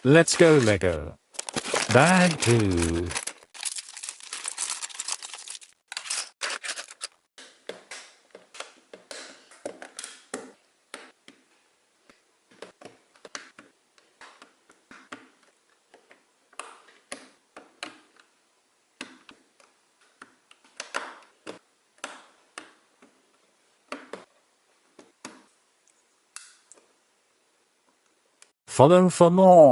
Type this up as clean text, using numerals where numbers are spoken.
Let's go Lego. Bag 2. Follow for more.